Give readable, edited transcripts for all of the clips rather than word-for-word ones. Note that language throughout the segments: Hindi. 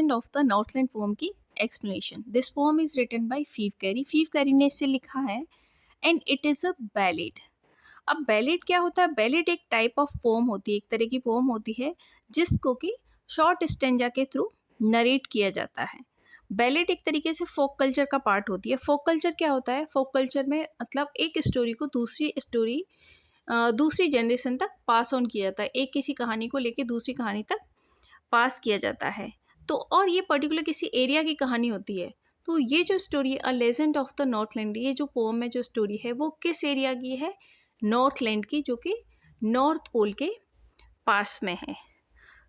Legend of the Northland poem की एक्सप्लेनेशन। This poem is written by Phoebe Cary. Phoebe Cary ने इसे लिखा है and it is a ballad. अब बैलेड क्या होता है? बैलेड एक टाइप ऑफ पोम होती है, एक तरह की पोम होती है जिसको कि शॉर्ट स्टेंजा के थ्रू नरेट किया जाता है। बैलेड एक तरीके से फोक कल्चर का पार्ट होती है। फोक कल्चर क्या होता है? फोक कल्चर में मतलब एक स्टोरी को दूसरी जनरेशन तक पास ऑन किया जाता है। एक किसी कहानी को लेके दूसरी कहानी तक पास किया जाता है। तो और ये पर्टिकुलर किसी एरिया की कहानी होती है। तो ये जो स्टोरी है a legend of the Northland, ये जो पोम में जो स्टोरी है वो किस एरिया की है? नॉर्थलैंड की, जो कि नॉर्थ पोल के पास में है।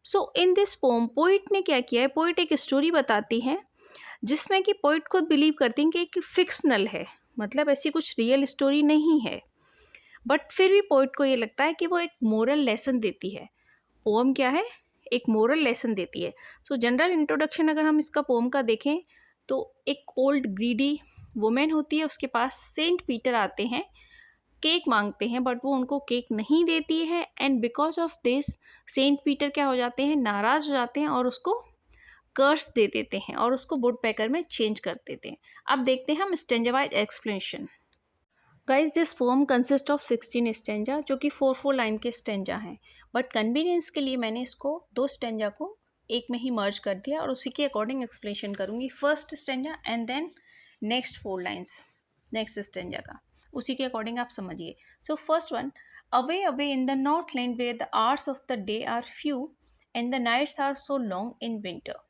सो इन दिस पोम पोइट ने क्या किया है? पोइट एक स्टोरी बताती है जिसमें कि पोइट खुद बिलीव करती हैं कि एक फिक्शनल है, मतलब ऐसी कुछ रियल स्टोरी नहीं है, बट फिर भी पोइट को ये लगता है कि वो एक मोरल लेसन देती है। पोम क्या है? एक मोरल लेसन देती है। सो जनरल इंट्रोडक्शन अगर हम इसका पोम का देखें तो एक ओल्ड ग्रीडी वुमेन होती है, उसके पास सेंट पीटर आते हैं, केक मांगते हैं, बट वो उनको केक नहीं देती है and because of this Saint Peter क्या हो जाते हैं? नाराज़ हो जाते हैं और उसको कर्स दे देते हैं और उसको वुड पैकर में चेंज कर देते हैं। अब देखते हैं हम stanza wise explanation. Guys this pome consist of 16 stanza, जो कि 4 लाइन के स्टेंजा हैं, बट कन्वीनियंस के लिए मैंने इसको 2 स्टेंजा को एक में ही मर्ज कर दिया और उसी के अकॉर्डिंग एक्सप्लेनेशन करूँगी। First stanza and then next 4 lines next stanza का, उसी के अकॉर्डिंग आप समझिए। So first one, away away in the north land where the hours of the day are few and the nights are so long in winter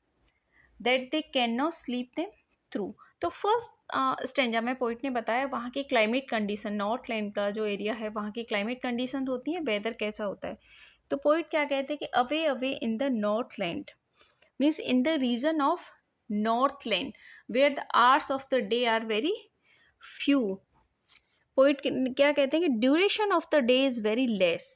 that they can not sleep them through. तो फर्स्ट स्टेंजा में पोइट ने बताया वहाँ की क्लाइमेट कंडीशन, नॉर्थ लैंड का जो एरिया है वहाँ की क्लाइमेट कंडीशन होती है, वेदर कैसा होता है। तो पोइट क्या कहते हैं कि away away in the north land means in the region of north land where the hours of the day are very few. Poet क्या कहते हैं कि duration of the day is very less.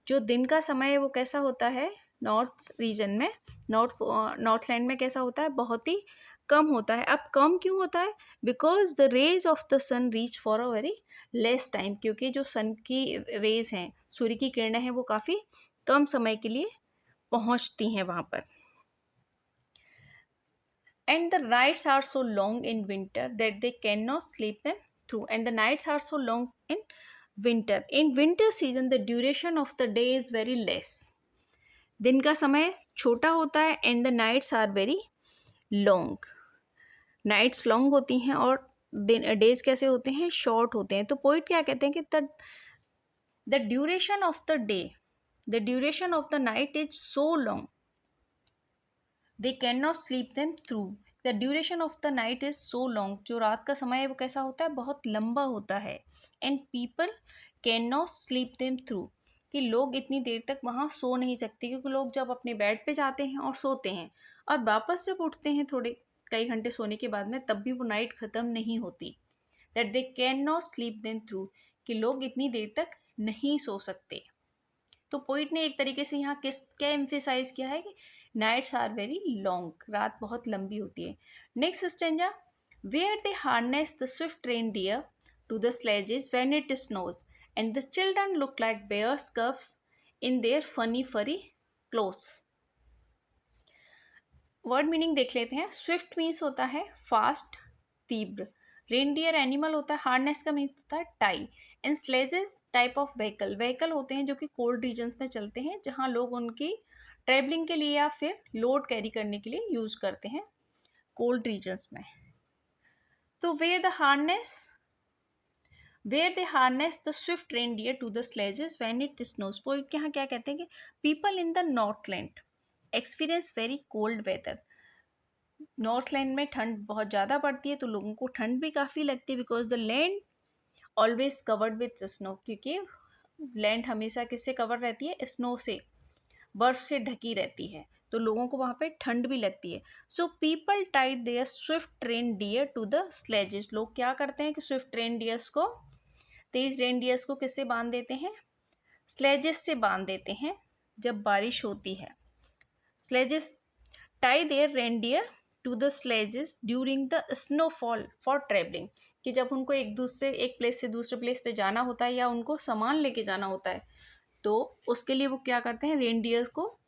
जो दिन का समय है वो कैसा होता है? नॉर्थ रीजन में, नॉर्थ लैंड में कैसा होता है? बहुत ही कम होता है। अब कम क्यों होता है? Because the rays of the sun reach for a very less time, क्योंकि जो सन की रेज हैं, सूर्य की किरणें हैं, वो काफ़ी कम समय के लिए पहुंचती हैं वहाँ पर। And the nights are so long in winter that they can not sleep them through and the nights are so long in winter. In winter season the duration of the day is very less. दिन का समय छोटा होता है and the nights are very long. Nights long होती हैं और दिन डेज कैसे होते हैं? शॉर्ट होते हैं। तो पोइट क्या कहते हैं कि the duration of the day, the duration of the night is so long they can not sleep them through. The duration of the night is so long, जो रात का समय है वो कैसा होता है? बहुत लंबा होता है। And people can not sleep them through, कि लोग इतनी देर तक वहाँ सो नहीं सकते, क्योंकि लोग जब अपने बेड पे जाते हैं और सोते हैं और वापस जब उठते हैं थोड़े कई घंटे सोने के बाद में, तब भी वो नाइट ख़त्म नहीं होती। That they can not sleep them through, कि लोग इतनी देर तक नहीं सो सकते। तो पोइट ने एक तरीके से यहाँ क्या एम्फेसाइज किया है कि नाइट्स आर वेरी लॉन्ग, रात बहुत लंबी होती है। Next stanza, where they harness the swift reindeer to the sledges when it snows and the children look like bears cubs in their funny furry clothes. Word meaning देख लेते हैं। स्विफ्ट मीन्स होता है फास्ट, तीव्र। रेनडियर एनिमल होता है। हार्नेस का मीन्स होता है tie. And sledges type of vehicle होते हैं जो कि कोल्ड रीजन्स में चलते हैं, जहाँ लोग उनकी ट्रेवलिंग के लिए या फिर लोड कैरी करने के लिए यूज करते हैं कोल्ड रीजन्स में। तो where they harness the swift reindeer to the sledges when it snows. Poet यहाँ क्या कहते हैं कि people in the northland experience very cold weather. Northland में ठंड बहुत ज़्यादा पड़ती है, तो लोगों को ठंड भी काफ़ी लगती है, because the land always covered with snow, क्योंकि लैंड हमेशा किससे कवर रहती है? स्नो से, बर्फ से ढकी रहती है, तो लोगों को वहाँ पे ठंड भी लगती है। So people tied their swift reindeer to the sledges. लोग क्या करते हैं कि स्विफ्ट रेनडियर्स को, तेज रेनडियर्स को किससे बांध देते हैं? स्लेजेस से बांध देते हैं जब बारिश होती है। Sledges tie their reindeer to the sledges during the snowfall for travelling, कि जब उनको एक प्लेस से दूसरे प्लेस पे जाना होता है या उनको सामान लेके जाना होता है, तो उसके लिए वो क्या करते हैं? रेनडियर्स को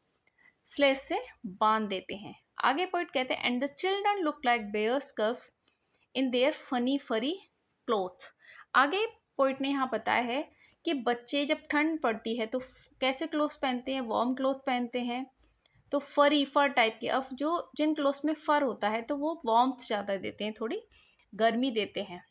स्लेज से बांध देते हैं। आगे पोइट कहते हैं and the children look like bears cubs in their funny furry cloth. आगे पोइट ने यहाँ बताया है कि बच्चे जब ठंड पड़ती है तो कैसे क्लोथ्स पहनते हैं, वार्म क्लोथ पहनते हैं, तो फर टाइप के। अब जो जिन क्लोथ्स में फर होता है तो वो वार्मथ ज़्यादा देते हैं, थोड़ी गर्मी देते हैं।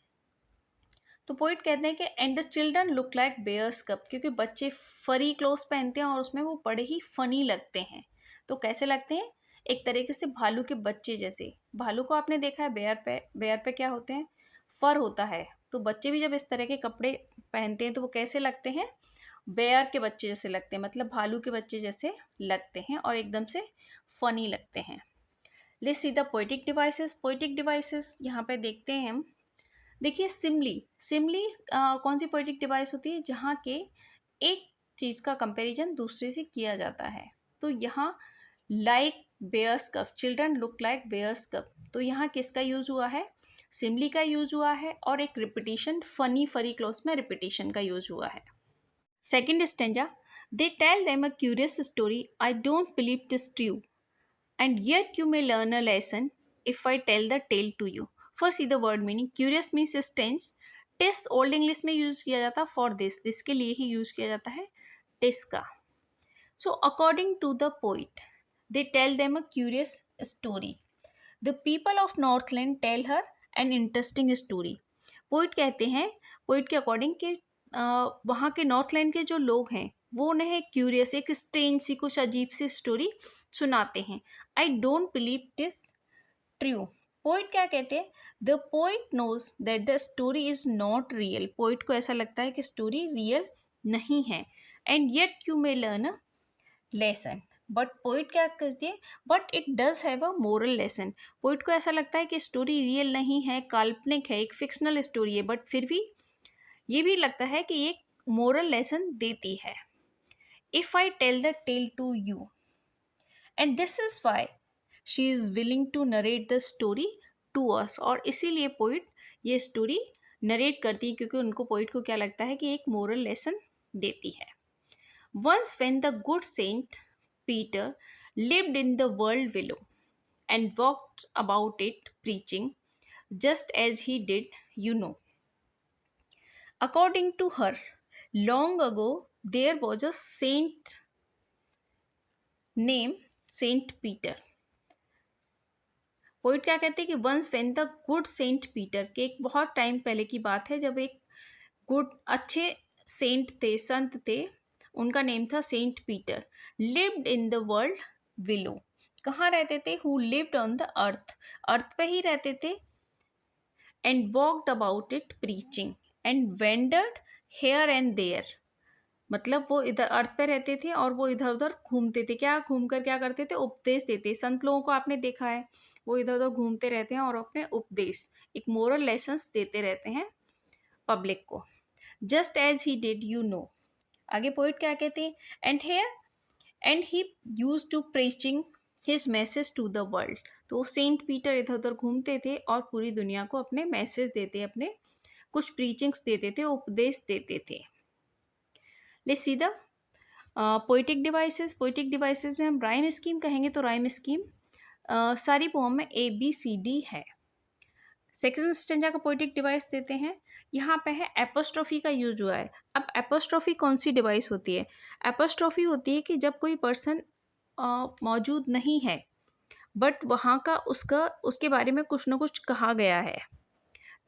तो पोइट कहते हैं कि and the children look like bears cub, क्योंकि बच्चे फरी क्लोथ्स पहनते हैं और उसमें वो बड़े ही फनी लगते हैं। तो कैसे लगते हैं, एक तरीके से भालू के बच्चे जैसे। भालू को आपने देखा है, बेयर पे क्या होते हैं, फर होता है। तो बच्चे भी जब इस तरह के कपड़े पहनते हैं तो वो कैसे लगते हैं, बेयर के बच्चे जैसे लगते हैं, मतलब भालू के बच्चे जैसे लगते हैं और एकदम से फनी लगते हैं। Let's see the poetic devices. Poetic devices यहाँ पे देखते हैं हम। देखिए सिमली कौन सी पोएटिक डिवाइस होती है, जहाँ के एक चीज़ का कंपैरिजन दूसरे से किया जाता है। तो यहाँ like bears cub, children look like bears cub, तो यहाँ किसका यूज़ हुआ है, सिमली का यूज़ हुआ है, और एक रिपीटिशन फनी फरी क्लोज में रिपीटिशन का यूज़ हुआ है। Second stanza, they tell them a curious story, I don't believe this true and yet you may learn a lesson if I tell the tale to you. First see the word meaning. Curious means is tense. tis old English में यूज किया जाता है for this के लिए ही यूज किया जाता है tis का. So according to the poet, they tell them a curious story. The people of Northland tell her an interesting story. Poet कहते हैं, पोइट के अकॉर्डिंग कि वहाँ के नॉर्थलैंड के जो लोग हैं वो उन्हें क्यूरियस, एक स्ट्रेंज सी, कुछ अजीब सी स्टोरी सुनाते हैं। I don't believe this true. Poet क्या कहते हैं, the poet knows that the story is not real. पोइट को ऐसा लगता है कि स्टोरी रियल नहीं है। And yet you may learn a lesson, but poet क्या कहती है, but it does have a moral lesson. Poet को ऐसा लगता है कि स्टोरी रियल नहीं है, काल्पनिक है, एक फिक्शनल स्टोरी है, बट फिर भी ये भी लगता है कि एक मोरल लेसन देती है। If I tell the tale to you and this is why she is willing to narrate the story to us, और इसीलिए पोइट ये स्टोरी नरेट करती है, क्योंकि उनको, पोइट को क्या लगता है कि एक मोरल लेसन देती है। Once when the good Saint Peter lived in the world below and walked about it preaching, just as he did, you know. According to her, long ago there was a saint named Saint Peter. Poet क्या कहते हैं कि once when the good Saint Peter, के एक बहुत टाइम पहले की बात है जब एक गुड अच्छे सेंट थे, संत थे, उनका नेम था Saint Peter. Lived in the world below, कहाँ रहते थे, who lived on the earth, earth पे ही रहते थे। And walked about it preaching and wandered here and there, मतलब वो इधर अर्थ पे रहते थे और वो इधर उधर घूमते थे। क्या घूमकर क्या करते थे, उपदेश देते। संत लोगों को आपने देखा है, वो इधर उधर घूमते रहते हैं और अपने उपदेश, एक मोरल लेसन्स देते रहते हैं पब्लिक को। Just as he did, you know. आगे पोइट क्या कहते हैं, and he used to preaching his message to the world. तो सेंट पीटर इधर उधर घूमते थे और पूरी दुनिया को अपने मैसेज देते, अपने कुछ प्रीचिंग्स देते थे, उपदेश देते थे। Let's see the poetic devices. Poetic devices में हम राइम स्कीम कहेंगे, तो राइम स्कीम सारी पोम में ABCD है। सेकंड स्टेंजा का पोइटिक डिवाइस देते हैं, यहाँ पे है एपोस्ट्रोफी का यूज हुआ है। अब एपोस्ट्रोफी कौन सी डिवाइस होती है, एपोस्ट्रोफी होती है कि जब कोई पर्सन मौजूद नहीं है बट वहाँ का उसके बारे में कुछ ना कुछ कहा गया है,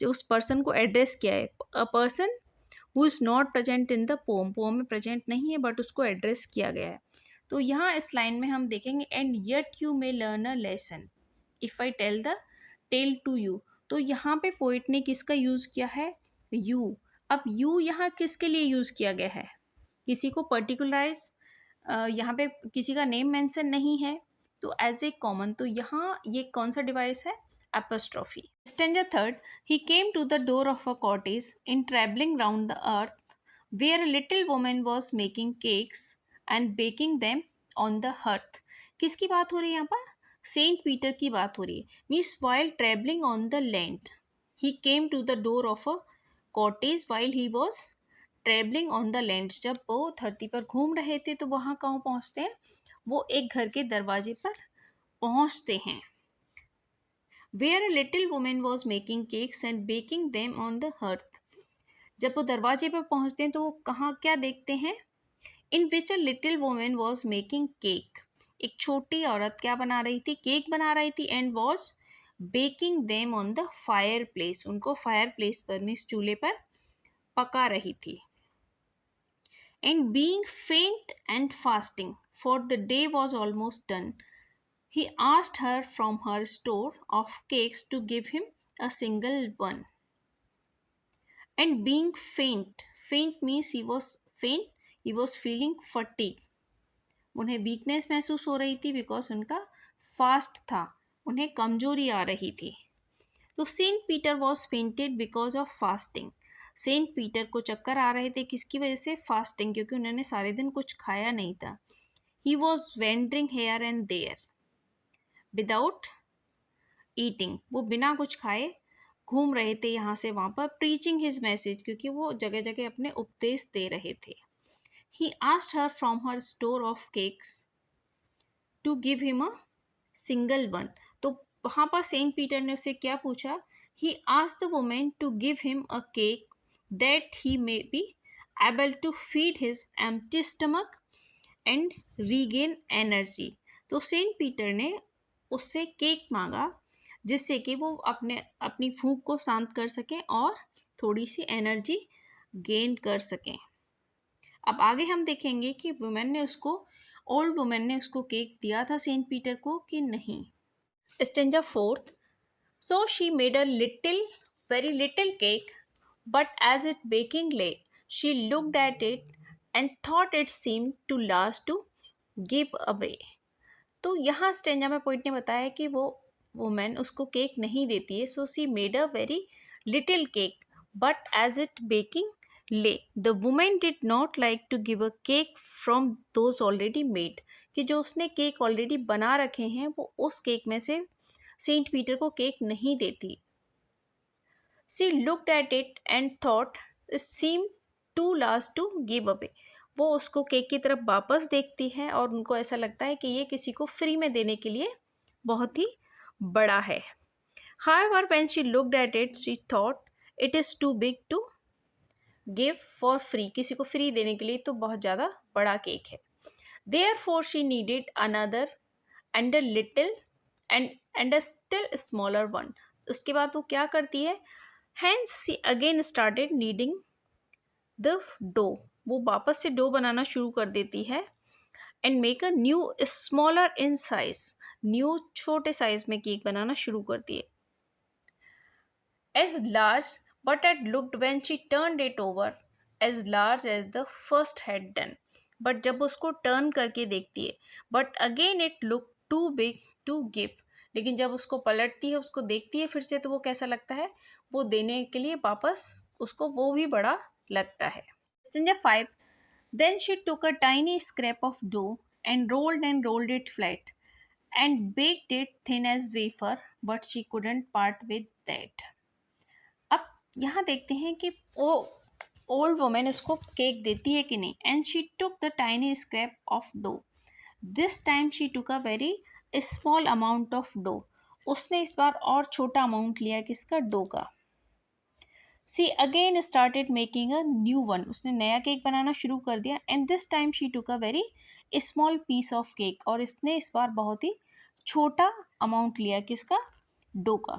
जो उस पर्सन को एड्रेस किया है। A person who is not present in the poem, poem में प्रेजेंट नहीं है बट उसको एड्रेस किया गया है। तो यहाँ इस लाइन में हम देखेंगे and yet you may learn a lesson if I tell the tale to you. तो यहाँ पे पोइट ने किसका यूज़ किया है, यू। अब यू यहाँ किसके लिए यूज़ किया गया है, किसी को पर्टिकुलराइज, यहाँ पे किसी का नेम मेंशन नहीं है, तो एज ए कॉमन। तो यहाँ ये कौन सा डिवाइस है, apostrophe. Stanza third, he came to the door of a cottage in travelling round the earth where a little woman was making cakes and baking them on the hearth. किसकी बात हो रही है यहाँ पर, सेंट पीटर की बात हो रही है। Means while travelling on the land he came to the door of a cottage while he was travelling on the land. जब वो धरती पर घूम रहे थे तो वहाँ कहाँ पहुँचते हैं, वो एक घर के दरवाजे पर पहुंचते हैं। Where a little woman was making cakes and baking them on the hearth. जब वो दरवाजे पर पहुंचते हैं तो वो कहाँ क्या देखते हैं? In which a little woman was making cake. एक छोटी औरत क्या बना रही थी? केक बना रही थी and was baking them on the fireplace. उनको fireplace पर मीन्स चूल्हे पर पका रही थी. And being faint and fasting, for the day was almost done, he asked her from her store of cakes to give him a single one. And being faint, faint means he was faint, he was feeling fatigue. उन्हें वीकनेस महसूस हो रही थी बिकॉज उनका फास्ट था, उन्हें कमजोरी आ रही थी. तो Saint Peter was fainted because of fasting. Saint Peter को चक्कर आ रहे थे किसकी वजह से? फास्टिंग, क्योंकि उन्होंने सारे दिन कुछ खाया नहीं था. He was wandering here and there without eating. वो बिना कुछ खाए घूम रहे थे यहाँ से वहाँ पर, प्रीचिंग हिज मैसेज, क्योंकि वो जगह जगह अपने उपदेश दे रहे थे. He asked her from her store of cakes to give him a single one. तो वहाँ पर सेंट पीटर ने उससे क्या पूछा? He asked the women to give him a cake that he may be able to feed his empty stomach and regain energy. तो सेंट पीटर ने उससे केक मांगा जिससे कि वो अपनी भूख को शांत कर सकें और थोड़ी सी एनर्जी गेन कर सकें. अब आगे हम देखेंगे कि ओल्ड वुमेन ने उसको केक दिया था सेंट पीटर को कि नहीं. Stanza 4th. So she made a very little cake, but as it baking lay, she looked at it and thought it seemed to last to give away. तो यहाँ स्टेंजा में पॉइंट ने बताया कि वो वुमेन उसको केक नहीं देती है. So she made a very little cake, but as it baking lay, the woman did not like to give a cake from those already made. कि जो उसने केक ऑलरेडी बना रखे हैं वो उस केक में से सेंट पीटर को केक नहीं देती. She looked at it and thought it seemed too large to give away. वो उसको केक की तरफ वापस देखती है और उनको ऐसा लगता है कि ये किसी को फ्री में देने के लिए बहुत ही बड़ा है. However, when she looked at it, she thought it is too big to give for free. किसी को फ्री देने के लिए तो बहुत ज़्यादा बड़ा केक है. Therefore, she needed another and a little and a still smaller one. उसके बाद वो क्या करती है? Hence she again started kneading the dough. वो वापस से डो बनाना शुरू कर देती है. And make a new smaller in size. New छोटे साइज में केक बनाना शुरू करती है. As large, but it looked when she turned it over as large as the first had done. But जब उसको टर्न करके देखती है, but again it looked too big to give. लेकिन जब उसको पलटती है, उसको देखती है फिर से, तो वो कैसा लगता है? वो देने के लिए वापस उसको वो भी बड़ा लगता है. Stage 5. Then she took a tiny scrap of dough and rolled it flat and baked it thin as wafer, but she couldn't part with that. अब यहाँ देखते हैं कि वो ओल्ड वुमेन उसको केक देती है कि नहीं. And she took the tiny scrap of dough. This time she took a very small amount of dough. उसने इस बार और छोटा अमाउंट लिया किसका? डो का. She again started making a new one. उसने नया केक बनाना शुरू कर दिया. And this time she took a very small piece of cake. और इसने इस बार बहुत ही छोटा अमाउंट लिया किसका? डो का.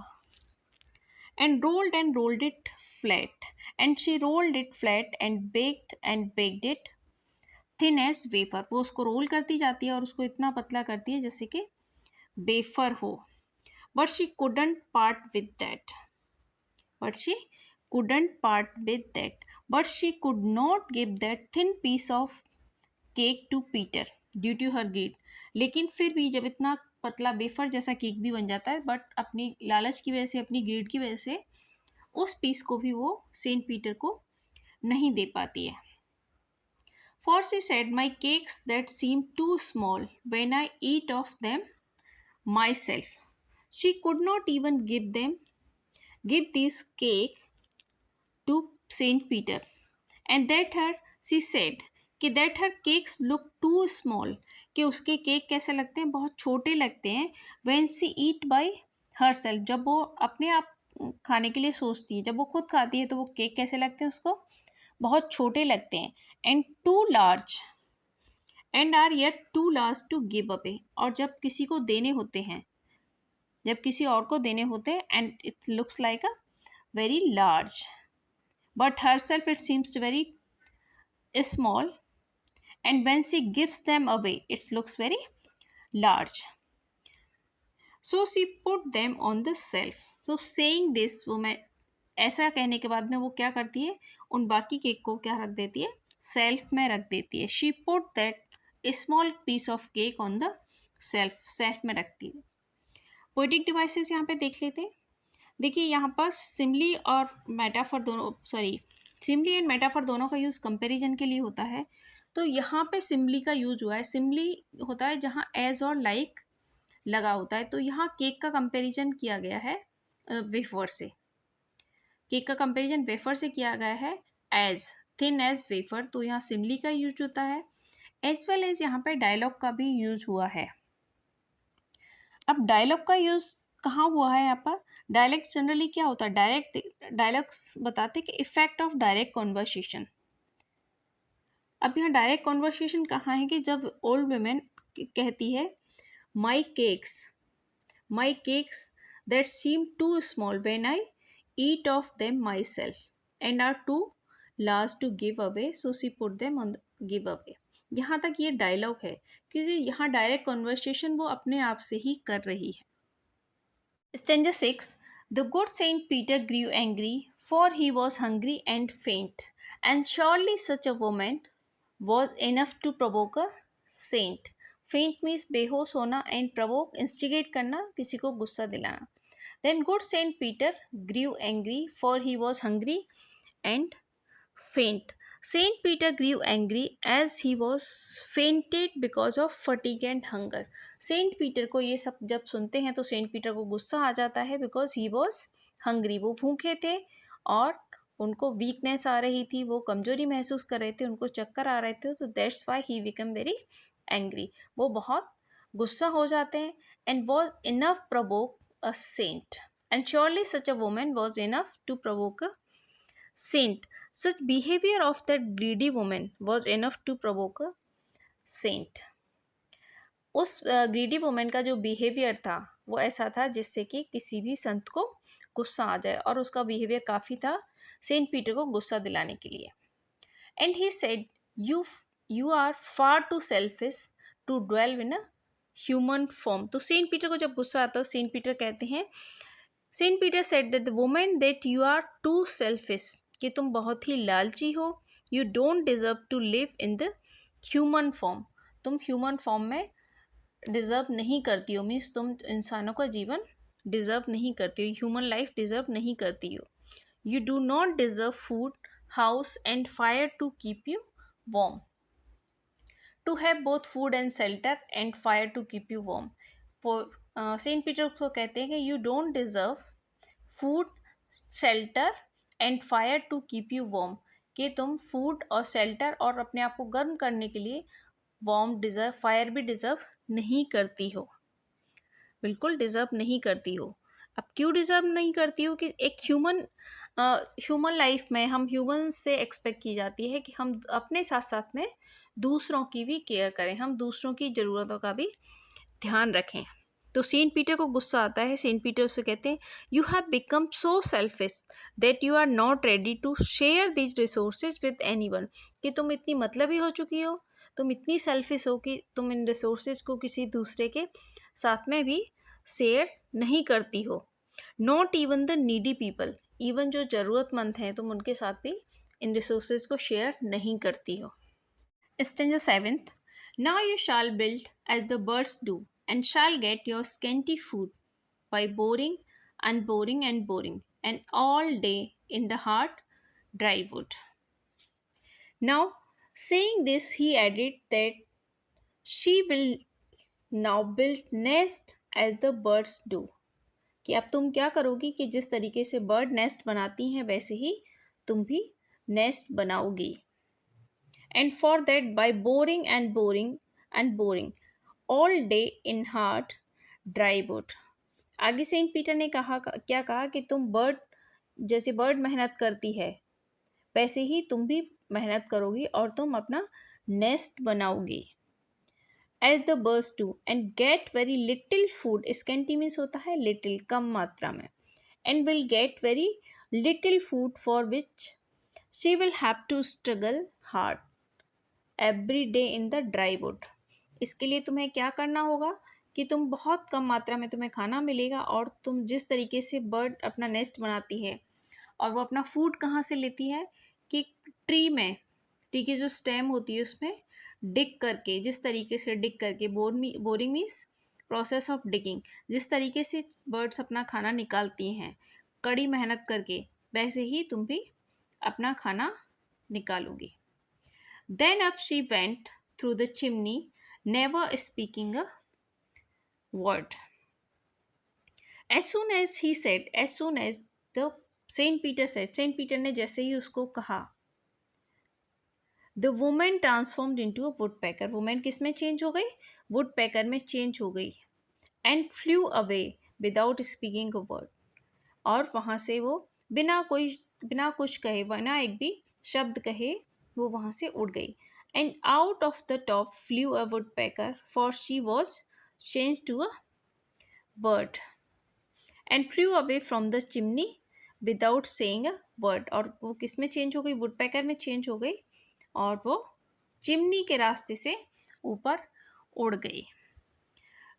And rolled it flat. And she rolled it flat and baked it thin as wafer. वो उसको रोल करती जाती है और उसको इतना पतला करती है जैसे कि वेफर हो. But she couldn't part with that. But she could not give that thin piece of cake to Peter due to her greed. लेकिन फिर भी जब इतना पतला वेफर जैसा केक भी बन जाता है, बट अपनी लालच की वजह से, अपनी ग्रीड की वजह से उस पीस को भी वो सेंट पीटर को नहीं दे पाती है. For she said, my cakes that seem too small when I eat of them myself. She could not even give this cake to Saint Peter. And that her, she said, कि that her cakes look too small, कि उसके केक कैसे लगते हैं, बहुत छोटे लगते हैं। When she eat bye her self, जब वो अपने आप खाने के लिए सोचती है, जब वो खुद खाती है तो वो केक कैसे लगते हैं उसको, बहुत छोटे लगते हैं। And too large and are yet too large to give away, और जब किसी को देने होते हैं, जब किसी और को देने होते हैं, and it looks like a very large, but her self it seems very small, and when she gives them away it looks very large, so she put them on the shelf. So saying this, वो मैं ऐसा कहने के बाद में वो क्या करती है, उन बाकी केक को क्या रख देती है, सेल्फ में रख देती है। she put that small piece of cake on the shelf, self में रखती है। पोएटिक डिवाइसेस यहाँ पे देख लेते हैं। देखिए यहाँ पर सिमली और मेटाफर दोनों, सिमली एंड मेटाफर दोनों का यूज़ कंपैरिजन के लिए होता है। तो यहाँ पे सिमली का यूज हुआ है। सिमली होता है जहाँ एज और लाइक लगा होता है। तो यहाँ केक का कंपैरिजन किया गया है वेफर से। केक का कंपैरिजन वेफर से किया गया है, एज थिन एज वेफर, तो यहाँ सिमली का यूज होता है। एज वेल एज यहाँ पे डायलॉग का भी यूज हुआ है। अब डायलॉग का यूज कहाँ हुआ है यहाँ पर? डायलॉग्स जनरली क्या होता है, डायलॉग्स बताते कि इफेक्ट ऑफ डायरेक्ट कॉन्वर्सेशन। अब यहाँ डायरेक्ट कॉन्वर्सेशन कहाँ है कि जब ओल्ड वुमेन कहती है my cakes that seem too small when I eat of them myself and are too large to give away, so she put them on give away. यहाँ तक ये डायलॉग है, क्योंकि यहाँ डायरेक्ट कॉन्वर्सेशन वो अपने आप से ही कर रही है। Stanza 6. The good Saint Peter grew angry, for he was hungry and faint, and surely such a woman was enough to provoke a saint. Faint means बेहोश होना, and provoke instigate करना, किसी को गुस्सा दिलाना। Then good Saint Peter grew angry, for he was hungry and faint. Saint Peter grew angry as he was fainted because of fatigue and hunger. Saint Peter को ये सब जब सुनते हैं तो सेंट पीटर को गुस्सा आ जाता है, बिकॉज ही वॉज हंग्री, वो भूखे थे और उनको वीकनेस आ रही थी, वो कमजोरी महसूस कर रहे थे, उनको चक्कर आ रहे थे, तो that's why he become very angry, वो बहुत गुस्सा हो जाते हैं। And was enough provoke a saint, and surely such a woman was enough to provoke a saint. Such behavior of that greedy woman was enough to provoke a saint. उस ग्रीडी वुमेन का जो बिहेवियर था वो ऐसा था जिससे कि किसी भी संत को गुस्सा आ जाए, और उसका बिहेवियर काफ़ी था सेंट पीटर को गुस्सा दिलाने के लिए। And he said you are far too selfish to dwell in a human form. तो सेंट पीटर को जब गुस्सा आता है, सेंट पीटर कहते हैं, saint Peter said that the woman that you are too selfish, कि तुम बहुत ही लालची हो। You don't deserve to live in the human form, तुम ह्यूमन फॉर्म में डिज़र्व नहीं करती हो, मीन्स तुम इंसानों का जीवन डिज़र्व नहीं करती हो, ह्यूमन लाइफ डिज़र्व नहीं करती हो। You do not deserve food, house and fire to keep you warm, to have both food and shelter and fire to keep you warm. Saint Peter को कहते हैं कि you don't deserve food, shelter and fire to keep you warm, कि तुम फूड और शेल्टर और अपने आप को गर्म करने के लिए वार्म डिज़र्व, फायर भी डिज़र्व नहीं करती हो, बिल्कुल डिज़र्व नहीं करती हो। अब क्यों डिज़र्व नहीं करती हो? कि एक ह्यूमन लाइफ में हम ह्यूमन से एक्सपेक्ट की जाती है कि हम अपने साथ साथ में दूसरों की भी केयर करें, हम दूसरों की ज़रूरतों का भी ध्यान रखें। तो सेंट पीटर को गुस्सा आता है। सेंट पीटर उसे कहते हैं you have become so selfish that you are not ready to share these resources with anyone, कि तुम इतनी मतलबी हो चुकी हो, तुम इतनी सेल्फिश हो कि तुम इन रिसोर्सेज को किसी दूसरे के साथ में भी शेयर नहीं करती हो। Not even the needy people, even जो ज़रूरतमंद हैं तुम उनके साथ भी इन रिसोर्सेज को शेयर नहीं करती हो। Stanza 7th. Now you shall build as the birds do, and shall get your scanty food by boring and boring and boring, and all day in the hard dry wood. Now, saying this, he added that she will now build nest as the birds do. कि अब तुम क्या करोगी कि जिस तरीके से बर्ड नेस्ट बनाती हैं वैसे ही तुम भी nest बनाओगी। and for that by boring and boring all day in hard dry wood. आगे सेंट पीटर ने कहा, क्या कहा कि तुम बर्ड जैसे बर्ड मेहनत करती है वैसे ही तुम भी मेहनत करोगी और तुम अपना नेस्ट बनाओगी as the birds do and get very little food. Scanty means होता है लिटिल, कम मात्रा में, and will get very little food for which she will have to struggle hard every day in the dry wood. इसके लिए तुम्हें क्या करना होगा कि तुम बहुत कम मात्रा में तुम्हें खाना मिलेगा और तुम जिस तरीके से बर्ड अपना नेस्ट बनाती है और वो अपना फूड कहाँ से लेती है कि ट्री में, ट्री की जो स्टेम होती है उसमें डिग करके, जिस तरीके से डिग करके, boring means process of digging, जिस तरीके से बर्ड्स अपना खाना निकालती हैं कड़ी मेहनत करके, वैसे ही तुम भी अपना खाना निकालोगी. Then up she went through the chimney, never speaking a word. As soon as the Saint Peter said, Saint Peter ने जैसे ही उसको कहा, the woman transformed into a woodpecker. woman किस में चेंज हो गई? woodpecker में चेंज हो गई. And flew away without speaking a word. और वहाँ से वो बिना कुछ कहे, बिना एक भी शब्द कहे वो वहाँ से उड़ गई. And out of the top flew a woodpecker, for she was changed to a bird, and flew away from the chimney without saying a word. और वो किस में चेंज हो गई? woodpecker में चेंज हो गई और वो चिमनी के रास्ते से ऊपर उड़ गई.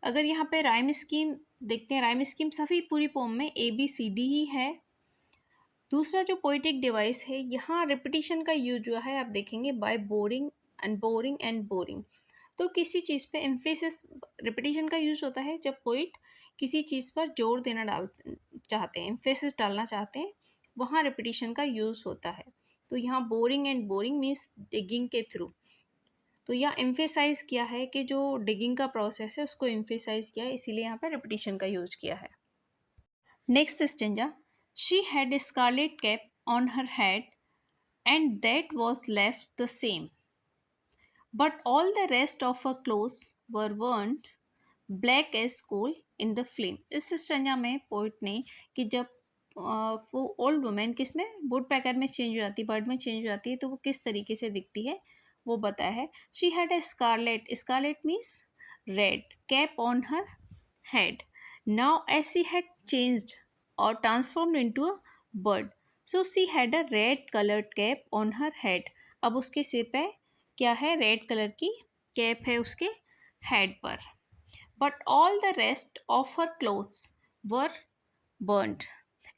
अगर यहाँ पे राइम स्कीम देखते हैं, राइम स्कीम सभी पूरी पोम में ABCD ही है. दूसरा जो पोइटिक डिवाइस है, यहाँ रिपीटिशन का यूज जो है आप देखेंगे बाय बोरिंग एंड बोरिंग. तो किसी चीज़ पे एम्फेसिस, रिपीटिशन का यूज होता है जब पोइट किसी चीज़ पर जोर देना चाहते हैं, एम्फेसिस डालना चाहते हैं, वहाँ रिपीटिशन का यूज होता है. तो यहाँ boring and boring means digging के थ्रू. तो यहाँ एम्फेसाइज किया है कि जो डिगिंग का प्रोसेस है उसको एम्फेसाइज किया है, इसीलिए यहाँ पर रिपीटिशन का यूज किया है. Next stanza. She had a scarlet cap on her head, and that was left the same. But all the rest of her clothes were burnt black as coal in the flame. इस स्टेंजा में पोइट ने कि जब वो ओल्ड वुमेन किस में, वुड पैकर में चेंज हो जाती है, बर्ड में चेंज हो जाती है, तो वो किस तरीके से दिखती है वो बताया है. She had a scarlet, scarlet means red, cap on her head. Now as she had changed or transformed into a bird, so she had a red colored cap on her head. अब उसके सिर पे क्या है? रेड कलर की कैप है उसके हेड पर. But all the rest of her clothes were burnt,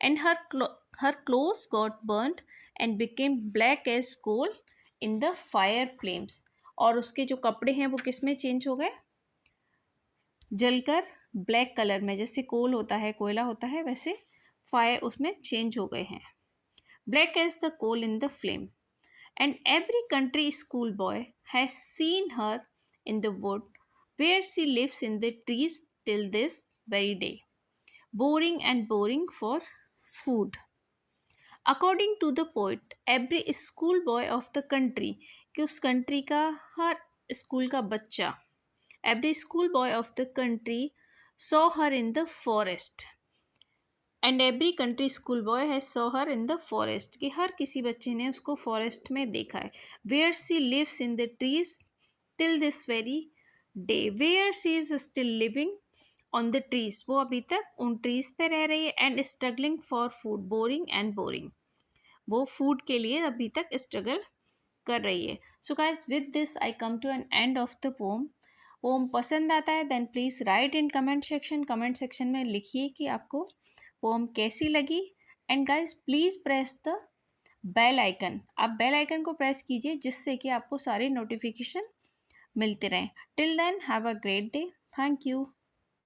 and her clothes got burnt and became black as coal in the fire flames. और उसके जो कपड़े हैं वो किस में चेंज हो गए? जलकर ब्लैक कलर में, जैसे कोल होता है, कोयला होता है, वैसे फायर उसमें चेंज हो गए हैं. Black as the coal in the flame. And every country school boy has seen her in the wood where she lives in the trees till this very day, boring and boring for food. According to the poet, every school boy of the country, कि उस कंट्री का हर स्कूल का बच्चा, every schoolboy of the country saw her in the forest, and every country schoolboy has saw her in the forest, कि हर किसी बच्चे ने उसको फॉरेस्ट में देखा है. where she lives in the trees till this very day, where she is still living on the trees, वो अभी तक उन ट्रीज पे रह रही है. and struggling for food, boring and boring, वो फूड के लिए अभी तक स्ट्रगल कर रही है. so guys, with this I come to an end of the poem. Poem पसंद आता है then please write in comment section में लिखिए कि आपको पोम कैसी लगी. And guys please press the bell icon, आप बेल आइकन को प्रेस कीजिए जिससे कि आपको सारे नोटिफिकेशन मिलते रहें. Till then have a great day. Thank you.